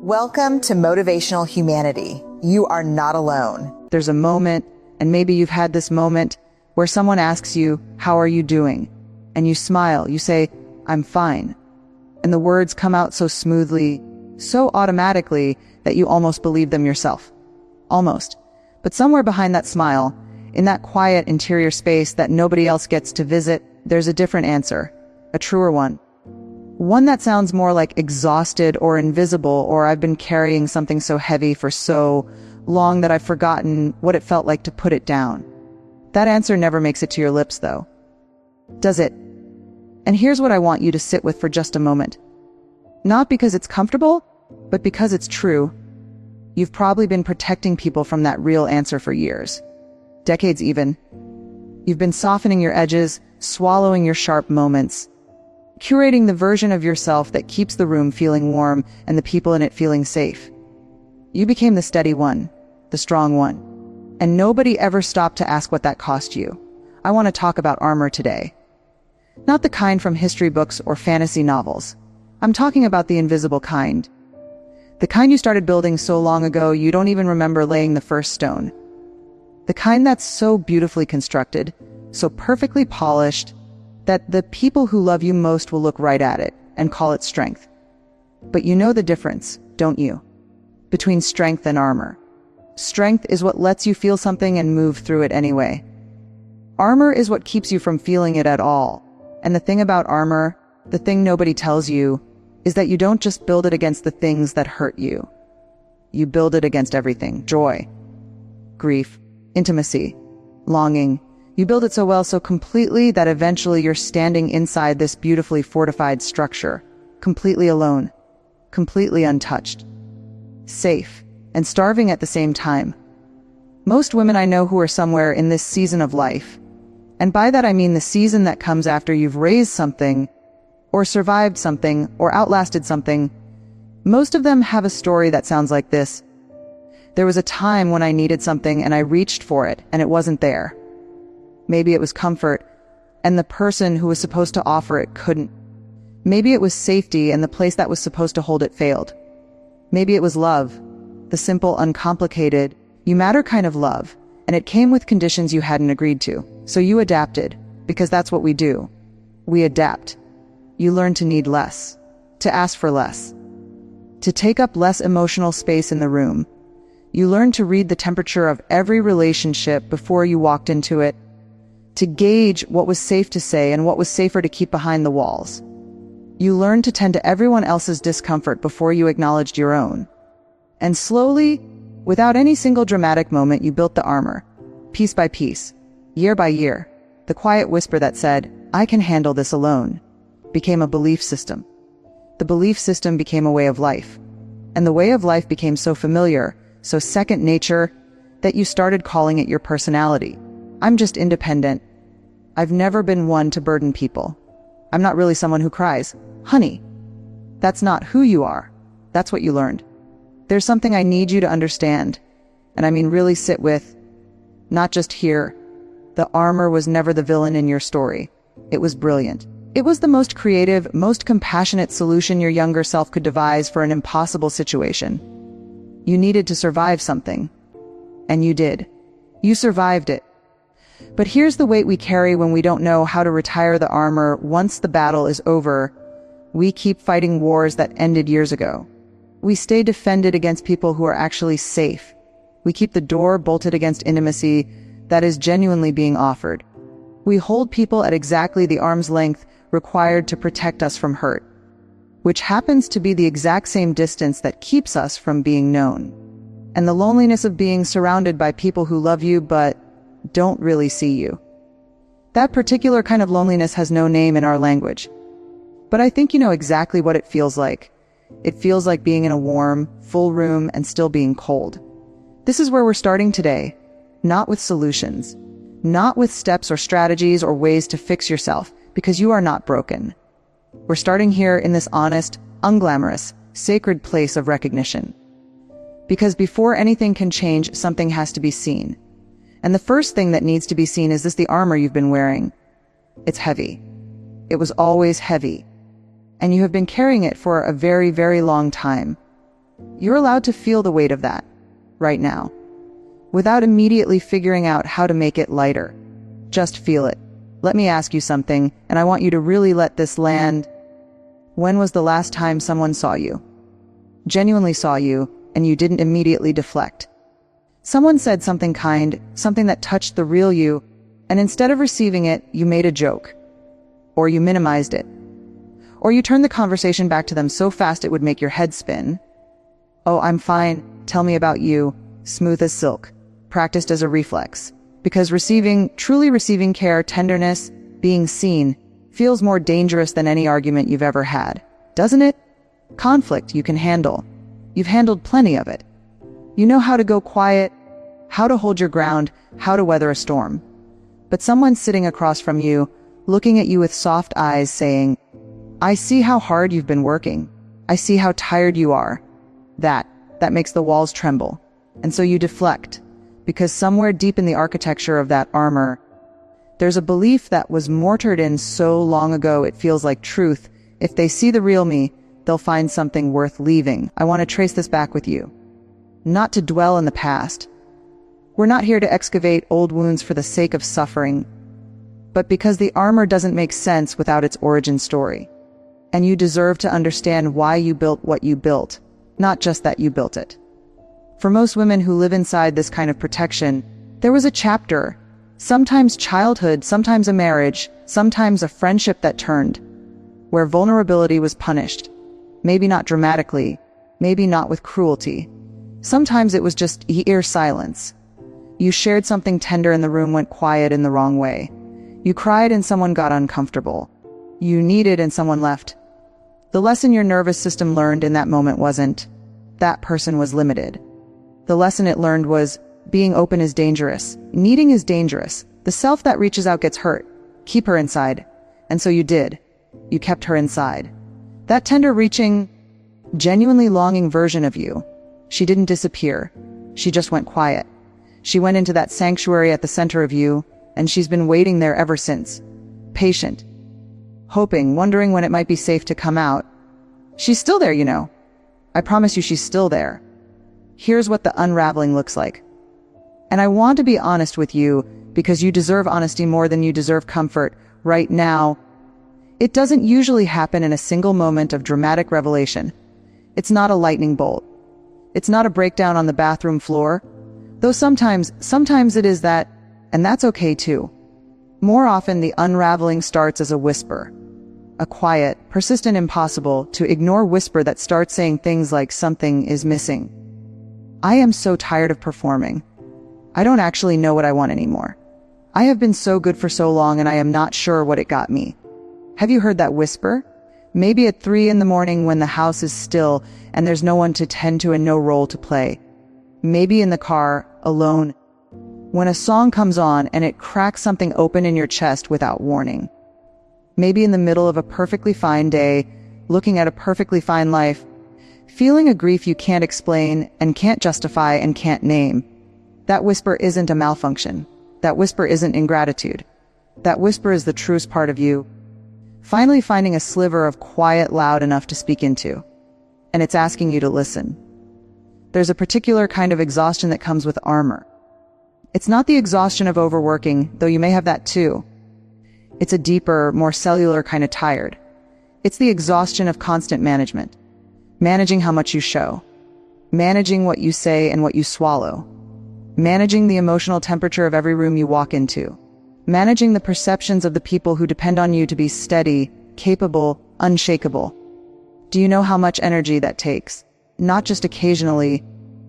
Welcome to Motivational Humanity. You are not alone. There's a moment, and maybe you've had this moment, where someone asks you, "How are you doing?" And you smile, you say, "I'm fine." And the words come out so smoothly, so automatically, that you almost believe them yourself. Almost. But somewhere behind that smile, in that quiet interior space that nobody else gets to visit, there's a different answer, a truer one. One that sounds more like exhausted or invisible, or I've been carrying something so heavy for so long that I've forgotten what it felt like to put it down. That answer never makes it to your lips, though. Does it? And here's what I want you to sit with for just a moment. Not because it's comfortable, but because it's true. You've probably been protecting people from that real answer for years. Decades even. You've been softening your edges, swallowing your sharp moments, curating the version of yourself that keeps the room feeling warm and the people in it feeling safe. You became the steady one, the strong one. And nobody ever stopped to ask what that cost you. I want to talk about armor today. Not the kind from history books or fantasy novels. I'm talking about the invisible kind. The kind you started building so long ago you don't even remember laying the first stone. The kind that's so beautifully constructed, so perfectly polished, that the people who love you most will look right at it and call it strength. But you know the difference, don't you? Between strength and armor. Strength is what lets you feel something and move through it anyway. Armor is what keeps you from feeling it at all. And the thing about armor, the thing nobody tells you, is that you don't just build it against the things that hurt you. You build it against everything. Joy, grief, intimacy, longing. You build it so well, so completely, that eventually you're standing inside this beautifully fortified structure, completely alone, completely untouched, safe, and starving at the same time. Most women I know who are somewhere in this season of life, and by that I mean the season that comes after you've raised something, or survived something, or outlasted something, most of them have a story that sounds like this. There was a time when I needed something and I reached for it, and it wasn't there. Maybe it was comfort, and the person who was supposed to offer it couldn't. Maybe it was safety, and the place that was supposed to hold it failed. Maybe it was love, the simple, uncomplicated, you matter kind of love, and it came with conditions you hadn't agreed to. So you adapted, because that's what we do. We adapt. You learn to need less, to ask for less, to take up less emotional space in the room. You learn to read the temperature of every relationship before you walked into it, to gauge what was safe to say and what was safer to keep behind the walls. You learned to tend to everyone else's discomfort before you acknowledged your own. And slowly, without any single dramatic moment, you built the armor, piece by piece, year by year. The quiet whisper that said, "I can handle this alone," became a belief system. The belief system became a way of life. And the way of life became so familiar, so second nature, that you started calling it your personality. I'm just independent. I've never been one to burden people. I'm not really someone who cries. Honey, that's not who you are. That's what you learned. There's something I need you to understand, and I mean really sit with, not just hear. The armor was never the villain in your story. It was brilliant. It was the most creative, most compassionate solution your younger self could devise for an impossible situation. You needed to survive something. And you did. You survived it. But here's the weight we carry when we don't know how to retire the armor once the battle is over. We keep fighting wars that ended years ago. We stay defended against people who are actually safe. We keep the door bolted against intimacy that is genuinely being offered. We hold people at exactly the arm's length required to protect us from hurt, which happens to be the exact same distance that keeps us from being known. And the loneliness of being surrounded by people who love you but don't really see you. That particular kind of loneliness has no name in our language. But I think you know exactly what it feels like. It feels like being in a warm, full room and still being cold. This is where we're starting today, not with solutions, not with steps or strategies or ways to fix yourself, because you are not broken. We're starting here in this honest, unglamorous, sacred place of recognition. Because before anything can change, something has to be seen. And the first thing that needs to be seen is this: the armor you've been wearing. It's heavy. It was always heavy. and you have been carrying it for a very, very long time. You're allowed to feel the weight of that right now, without immediately figuring out how to make it lighter. Just feel it. Let me ask you something, and I want you to really let this land. When was the last time someone saw you? Genuinely saw you, and you didn't immediately deflect. Someone said something kind, something that touched the real you, and instead of receiving it, you made a joke. Or you minimized it. Or you turned the conversation back to them so fast it would make your head spin. Oh, I'm fine. Tell me about you. Smooth as silk. Practiced as a reflex. Because truly receiving care, tenderness, being seen, feels more dangerous than any argument you've ever had. Doesn't it? Conflict you can handle. You've handled plenty of it. You know how to go quiet, how to hold your ground, how to weather a storm. But someone sitting across from you, looking at you with soft eyes, saying, I see how hard you've been working. I see how tired you are. That makes the walls tremble. And so you deflect, because somewhere deep in the architecture of that armor, there's a belief that was mortared in so long ago it feels like truth. If they see the real me, they'll find something worth leaving. I want to trace this back with you. Not to dwell in the past. We're not here to excavate old wounds for the sake of suffering, but because the armor doesn't make sense without its origin story. And you deserve to understand why you built what you built, not just that you built it. For most women who live inside this kind of protection, there was a chapter, sometimes childhood, sometimes a marriage, sometimes a friendship that turned, where vulnerability was punished. Maybe not dramatically, maybe not with cruelty. Sometimes it was just ear silence. You shared something tender and the room went quiet in the wrong way. You cried and someone got uncomfortable. You needed and someone left. The lesson your nervous system learned in that moment wasn't, that person was limited. The lesson it learned was, being open is dangerous. Needing is dangerous. The self that reaches out gets hurt. Keep her inside. And so you did. You kept her inside. That tender, reaching, genuinely longing version of you. She didn't disappear. She just went quiet. She went into that sanctuary at the center of you, and she's been waiting there ever since. Patient. Hoping, wondering when it might be safe to come out. She's still there, you know. I promise you she's still there. Here's what the unraveling looks like. And I want to be honest with you, because you deserve honesty more than you deserve comfort right now. It doesn't usually happen in a single moment of dramatic revelation. It's not a lightning bolt. It's not a breakdown on the bathroom floor. Though sometimes it is that, and that's okay too. More often the unraveling starts as a whisper. A quiet, persistent, impossible to ignore whisper that starts saying things like something is missing. I am so tired of performing. I don't actually know what I want anymore. I have been so good for so long and I am not sure what it got me. Have you heard that whisper? Maybe at 3 in the morning when the house is still and there's no one to tend to and no role to play. Maybe in the car, alone. When a song comes on and it cracks something open in your chest without warning. Maybe in the middle of a perfectly fine day, looking at a perfectly fine life, feeling a grief you can't explain and can't justify and can't name. That whisper isn't a malfunction. That whisper isn't ingratitude. That whisper is the truest part of you. Finally finding a sliver of quiet loud enough to speak into. And it's asking you to listen. There's a particular kind of exhaustion that comes with armor. It's not the exhaustion of overworking, though you may have that too. It's a deeper, more cellular kind of tired. It's the exhaustion of constant management. Managing how much you show. Managing what you say and what you swallow. Managing the emotional temperature of every room you walk into. Managing the perceptions of the people who depend on you to be steady, capable, unshakable. Do you know how much energy that takes? Not just occasionally,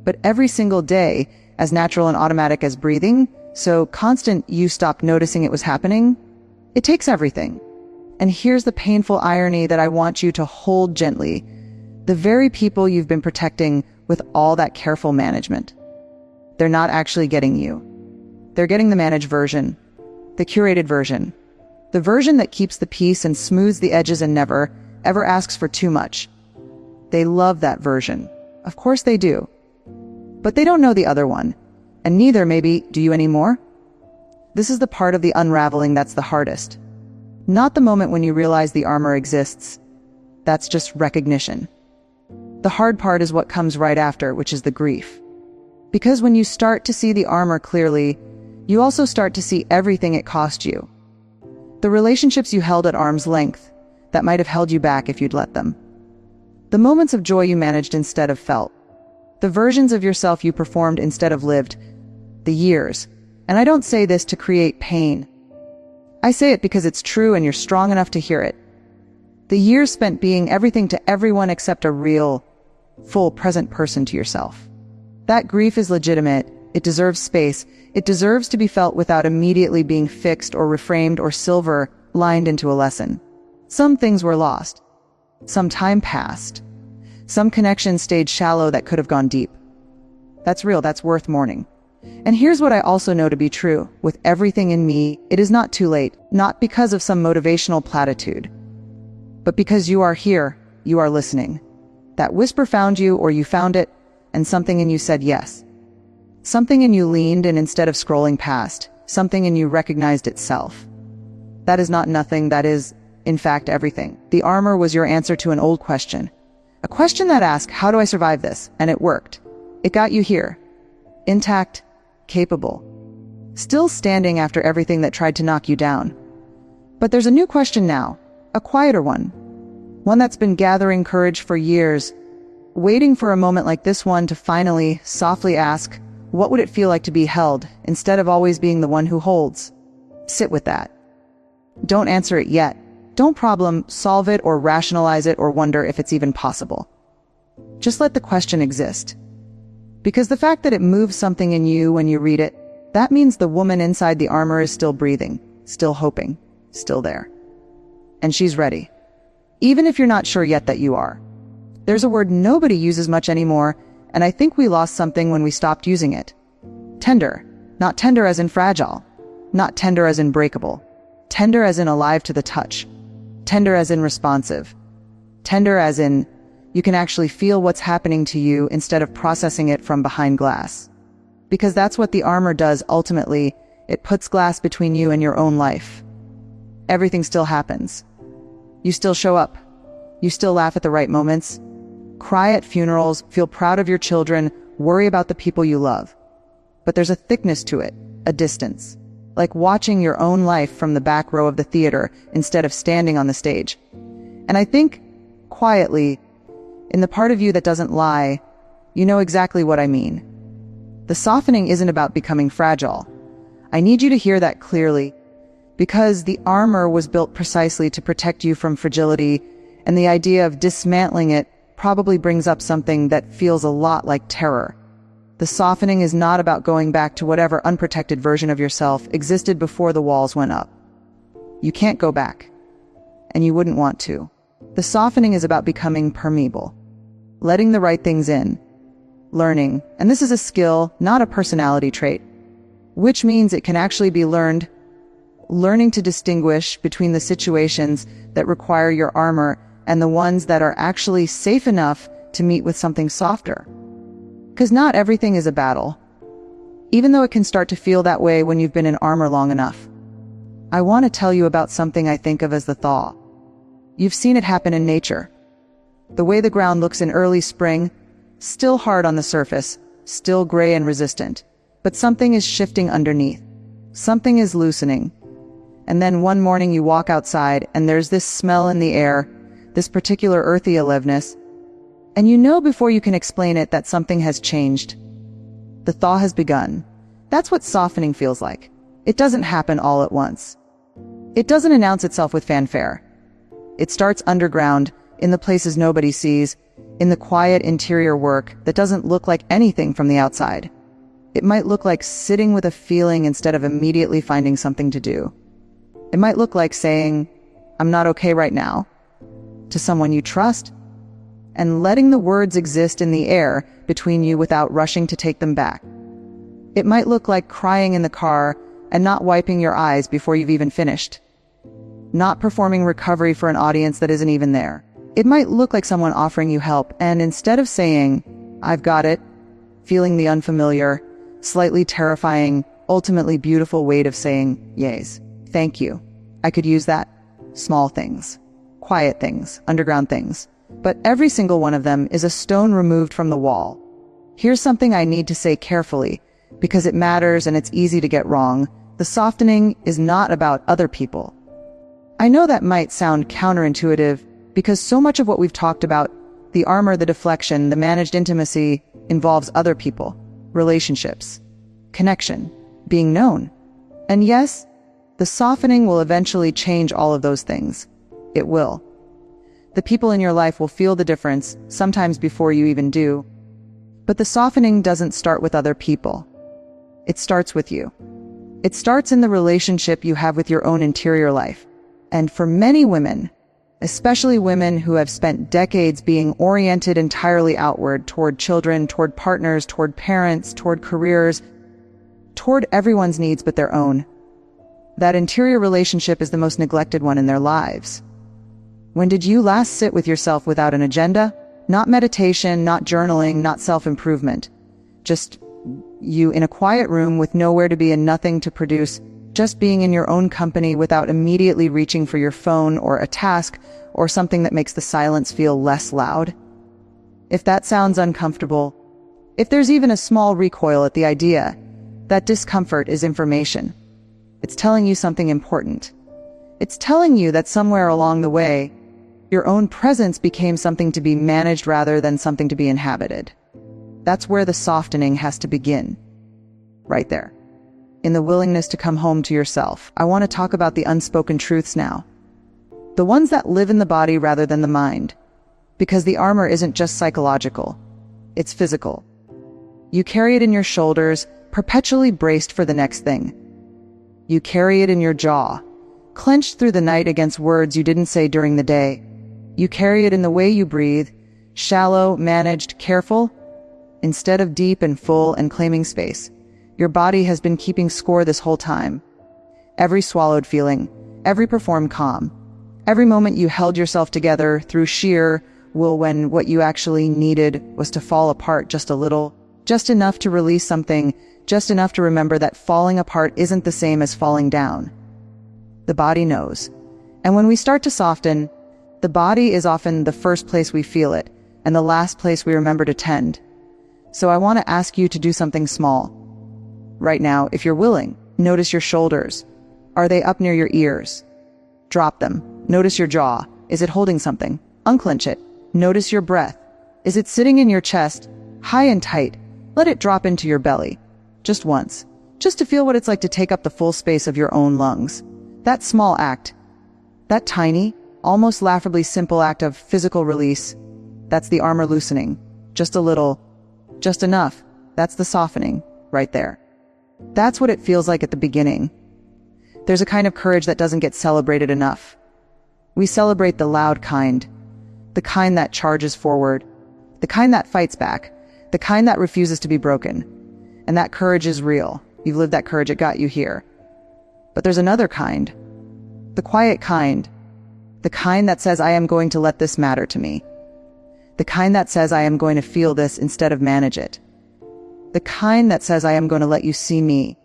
but every single day, as natural and automatic as breathing, so constant you stopped noticing it was happening? It takes everything. And here's the painful irony that I want you to hold gently. The very people you've been protecting with all that careful management. They're not actually getting you. They're getting the managed version. The curated version. The version that keeps the peace and smooths the edges and never, ever asks for too much. They love that version. Of course they do. But they don't know the other one. And neither, maybe, do you anymore? This is the part of the unraveling that's the hardest. Not the moment when you realize the armor exists. That's just recognition. The hard part is what comes right after, which is the grief. Because when you start to see the armor clearly, you also start to see everything it cost you. The relationships you held at arm's length, that might have held you back if you'd let them. The moments of joy you managed instead of felt. The versions of yourself you performed instead of lived. The years. And I don't say this to create pain. I say it because it's true and you're strong enough to hear it. The years spent being everything to everyone except a real, full, present person to yourself. That grief is legitimate. It deserves space. It deserves to be felt without immediately being fixed or reframed or silver-lined into a lesson. Some things were lost. Some time passed. Some connections stayed shallow that could have gone deep. That's real. That's worth mourning. And here's what I also know to be true. With everything in me, it is not too late. Not because of some motivational platitude, but because you are here, you are listening. That whisper found you, or you found it, and something in you said yes. Something in you leaned in instead of scrolling past. Something in you recognized itself. That is not nothing. That is, in fact, everything. The armor was your answer to an old question. A question that asked, how do I survive this? And it worked. It got you here. Intact, capable. Still standing after everything that tried to knock you down. But there's a new question now. A quieter one. One that's been gathering courage for years. Waiting for a moment like this one to finally, softly ask, what would it feel like to be held, instead of always being the one who holds? Sit with that. Don't answer it yet. Don't problem solve it or rationalize it or wonder if it's even possible. Just let the question exist. Because the fact that it moves something in you when you read it, that means the woman inside the armor is still breathing, still hoping, still there. And she's ready. Even if you're not sure yet that you are. There's a word nobody uses much anymore, and I think we lost something when we stopped using it. Tender. Not tender as in fragile. Not tender as in breakable. Tender as in alive to the touch. Tender as in responsive. Tender as in you can actually feel what's happening to you instead of processing it from behind glass. Because that's what the armor does ultimately. It puts glass between you and your own life. Everything still happens. You still show up. You still laugh at the right moments. Cry at funerals, feel proud of your children, worry about the people you love. But there's a thickness to it, a distance. Like watching your own life from the back row of the theater instead of standing on the stage. And I think, quietly, in the part of you that doesn't lie, you know exactly what I mean. The softening isn't about becoming fragile. I need you to hear that clearly, because the armor was built precisely to protect you from fragility, and the idea of dismantling it probably brings up something that feels a lot like terror. The softening is not about going back to whatever unprotected version of yourself existed before the walls went up. You can't go back. And you wouldn't want to. The softening is about becoming permeable. Letting the right things in. Learning. And this is a skill, not a personality trait. Which means it can actually be learned. Learning to distinguish between the situations that require your armor and the ones that are actually safe enough to meet with something softer. Because not everything is a battle, even though it can start to feel that way when you've been in armor long enough. I want to tell you about something I think of as the thaw. You've seen it happen in nature. The way the ground looks in early spring, still hard on the surface, still gray and resistant, but something is shifting underneath. Something is loosening. And then one morning you walk outside and there's this smell in the air, this particular earthy aliveness, and you know before you can explain it that something has changed. The thaw has begun. That's what softening feels like. It doesn't happen all at once. It doesn't announce itself with fanfare. It starts underground, in the places nobody sees, in the quiet interior work that doesn't look like anything from the outside. It might look like sitting with a feeling instead of immediately finding something to do. It might look like saying, "I'm not okay right now," to someone you trust, and letting the words exist in the air between you without rushing to take them back. It might look like crying in the car and not wiping your eyes before you've even finished. Not performing recovery for an audience that isn't even there. It might look like someone offering you help, and instead of saying, "I've got it," feeling the unfamiliar, slightly terrifying, ultimately beautiful weight of saying, "Yes, thank you. I could use that." Small things. quiet things, underground things. But every single one of them is a stone removed from the wall. Here's something I need to say carefully, because it matters and it's easy to get wrong. The softening is not about other people. I know that might sound counterintuitive, because so much of what we've talked about, the armor, the deflection, the managed intimacy, involves other people, relationships, connection, being known. And yes, the softening will eventually change all of those things. It will. The people in your life will feel the difference, sometimes before you even do. But the softening doesn't start with other people. It starts with you. It starts in the relationship you have with your own interior life. And for many women, especially women who have spent decades being oriented entirely outward, toward children, toward partners, toward parents, toward careers, toward everyone's needs but their own, that interior relationship is the most neglected one in their lives. When did you last sit with yourself without an agenda? Not meditation, not journaling, not self-improvement. Just you in a quiet room with nowhere to be and nothing to produce, just being in your own company without immediately reaching for your phone or a task or something that makes the silence feel less loud. If that sounds uncomfortable, if there's even a small recoil at the idea, that discomfort is information. It's telling you something important. It's telling you that somewhere along the way, your own presence became something to be managed rather than something to be inhabited. That's where the softening has to begin. Right there. In the willingness to come home to yourself. I want to talk about the unspoken truths now. The ones that live in the body rather than the mind. Because the armor isn't just psychological. It's physical. You carry it in your shoulders, perpetually braced for the next thing. You carry it in your jaw, clenched through the night against words you didn't say during the day. You carry it in the way you breathe, shallow, managed, careful, instead of deep and full and claiming space. Your body has been keeping score this whole time. Every swallowed feeling, every performed calm, every moment you held yourself together through sheer will when what you actually needed was to fall apart just a little, just enough to release something, just enough to remember that falling apart isn't the same as falling down. The body knows. And when we start to soften, the body is often the first place we feel it, and the last place we remember to tend. So I want to ask you to do something small. Right now, if you're willing, notice your shoulders. Are they up near your ears? Drop them. Notice your jaw. Is it holding something? Unclench it. Notice your breath. Is it sitting in your chest, high and tight? Let it drop into your belly. Just once. Just to feel what it's like to take up the full space of your own lungs. That small act, that tiny, almost laughably simple act of physical release, that's the armor loosening. Just a little, just enough. That's the softening, right there. That's what it feels like at the beginning. There's a kind of courage that doesn't get celebrated enough. We celebrate the loud kind, the kind that charges forward, the kind that fights back, the kind that refuses to be broken. And that courage is real. You've lived that courage, it got you here. But there's another kind, the quiet kind, the kind that says, I am going to let this matter to me. The kind that says, I am going to feel this instead of manage it. The kind that says, I am going to let you see me,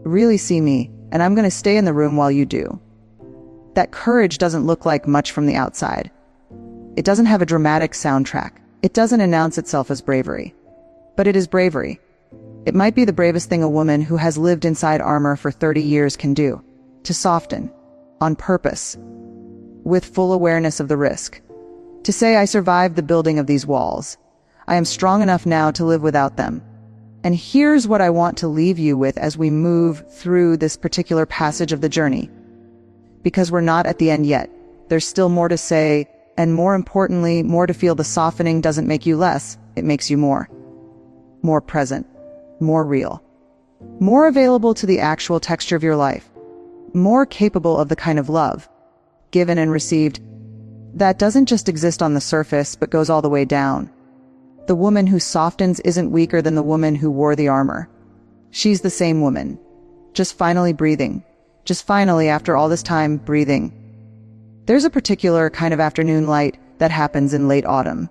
really see me, and I'm going to stay in the room while you do. That courage doesn't look like much from the outside. It doesn't have a dramatic soundtrack. It doesn't announce itself as bravery. But it is bravery. It might be the bravest thing a woman who has lived inside armor for 30 years can do. To soften. On purpose. With full awareness of the risk. To say, I survived the building of these walls. I am strong enough now to live without them. And here's what I want to leave you with as we move through this particular passage of the journey. Because we're not at the end yet. There's still more to say, and more importantly, more to feel. The softening doesn't make you less, it makes you more. More present. More real. More available to the actual texture of your life. More capable of the kind of love, given and received, that doesn't just exist on the surface, but goes all the way down. The woman who softens isn't weaker than the woman who wore the armor. She's the same woman. Just finally breathing. Just finally, after all this time, breathing. There's a particular kind of afternoon light that happens in late autumn.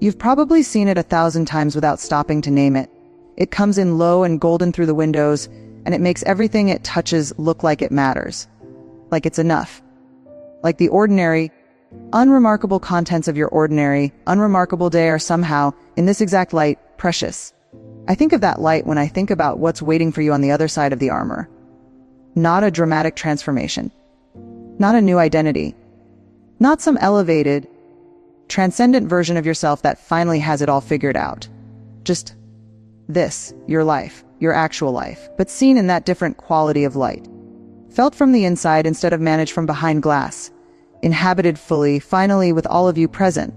You've probably seen it 1,000 times without stopping to name it. It comes in low and golden through the windows, and it makes everything it touches look like it matters. Like it's enough. Like the ordinary, unremarkable contents of your ordinary, unremarkable day are somehow, in this exact light, precious. I think of that light when I think about what's waiting for you on the other side of the armor. Not a dramatic transformation. Not a new identity. Not some elevated, transcendent version of yourself that finally has it all figured out. Just this, your life, your actual life, but seen in that different quality of light. Felt from the inside instead of managed from behind glass. Inhabited fully, finally with all of you present.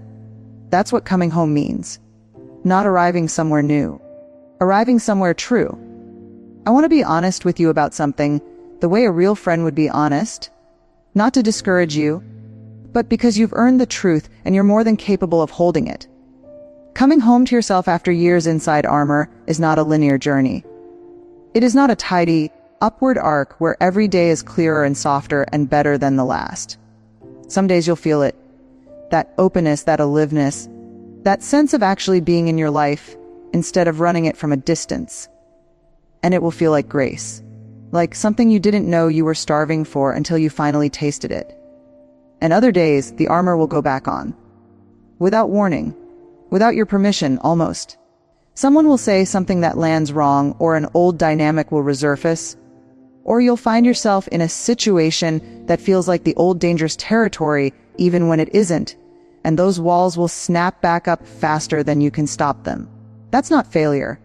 That's what coming home means. Not arriving somewhere new. Arriving somewhere true. I want to be honest with you about something, the way a real friend would be honest. Not to discourage you, but because you've earned the truth and you're more than capable of holding it. Coming home to yourself after years inside armor is not a linear journey. It is not a tidy, upward arc where every day is clearer and softer and better than the last. Some days you'll feel it. That openness, that aliveness, that sense of actually being in your life instead of running it from a distance. And it will feel like grace. Like something you didn't know you were starving for until you finally tasted it. And other days, the armor will go back on. Without warning. Without your permission, almost. Someone will say something that lands wrong, or an old dynamic will resurface. Or you'll find yourself in a situation that feels like the old dangerous territory, even when it isn't. And those walls will snap back up faster than you can stop them. That's not failure.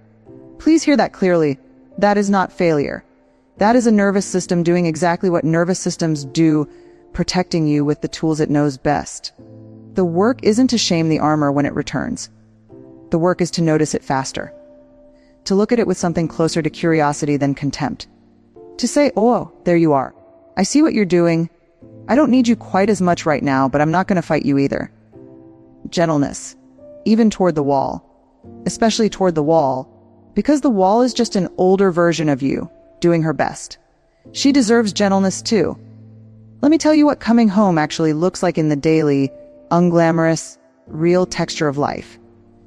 Please hear that clearly. That is not failure. That is a nervous system doing exactly what nervous systems do, protecting you with the tools it knows best. The work isn't to shame the armor when it returns. The work is to notice it faster. To look at it with something closer to curiosity than contempt. To say, oh, there you are. I see what you're doing. I don't need you quite as much right now, but I'm not going to fight you either. Gentleness. Even toward the wall. Especially toward the wall. Because the wall is just an older version of you, doing her best. She deserves gentleness too. Let me tell you what coming home actually looks like in the daily, unglamorous, real texture of life.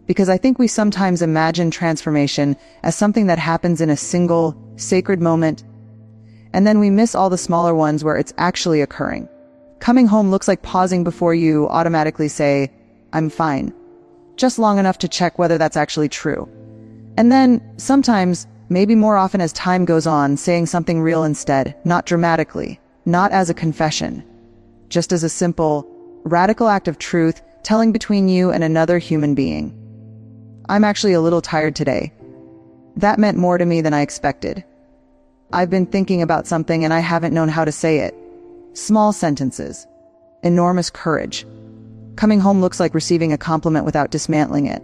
Because I think we sometimes imagine transformation as something that happens in a single, sacred moment, and then we miss all the smaller ones where it's actually occurring. Coming home looks like pausing before you automatically say, I'm fine. Just long enough to check whether that's actually true. And then, sometimes, maybe more often as time goes on, saying something real instead, not dramatically, not as a confession, just as a simple, radical act of truth telling between you and another human being. I'm actually a little tired today. That meant more to me than I expected. I've been thinking about something and I haven't known how to say it. Small sentences. Enormous courage. Coming home looks like receiving a compliment without dismantling it,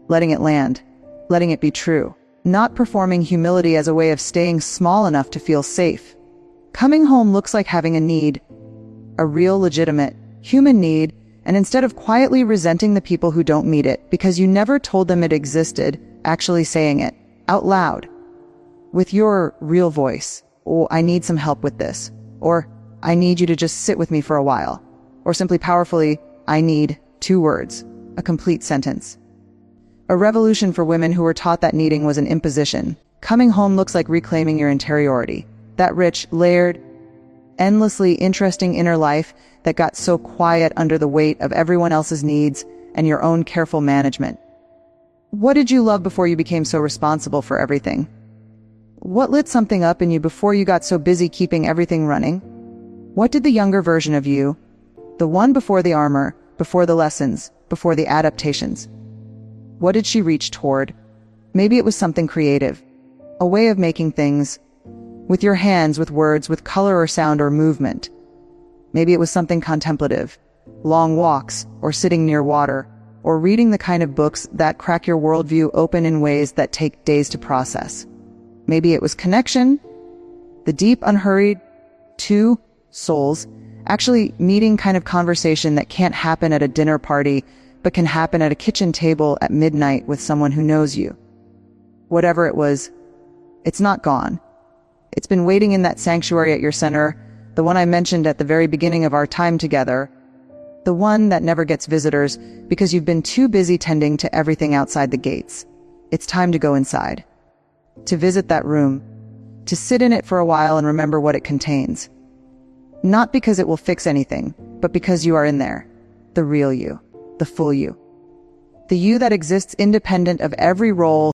letting it land, letting it be true, not performing humility as a way of staying small enough to feel safe. Coming home looks like having a need, a real legitimate human need, and instead of quietly resenting the people who don't meet it because you never told them it existed, actually saying it out loud with your real voice. Oh, I need some help with this. Or I need you to just sit with me for a while. Or simply powerfully, I need 2 words, a complete sentence. A revolution for women who were taught that needing was an imposition. Coming home looks like reclaiming your interiority. That rich, layered, endlessly interesting inner life that got so quiet under the weight of everyone else's needs and your own careful management. What did you love before you became so responsible for everything? What lit something up in you before you got so busy keeping everything running? What did the younger version of you, the one before the armor, before the lessons, before the adaptations, what did she reach toward? Maybe it was something creative, a way of making things, with your hands, with words, with color or sound or movement. Maybe it was something contemplative, long walks, or sitting near water, or reading the kind of books that crack your worldview open in ways that take days to process. Maybe it was connection, the deep, unhurried, 2 souls, actually meeting kind of conversation that can't happen at a dinner party, but can happen at a kitchen table at midnight with someone who knows you. Whatever it was, it's not gone. It's been waiting in that sanctuary at your center, the one I mentioned at the very beginning of our time together, the one that never gets visitors because you've been too busy tending to everything outside the gates. It's time to go inside, to visit that room, to sit in it for a while and remember what it contains. Not because it will fix anything, but because you are in there, the real you, the full you. The you that exists independent of every role,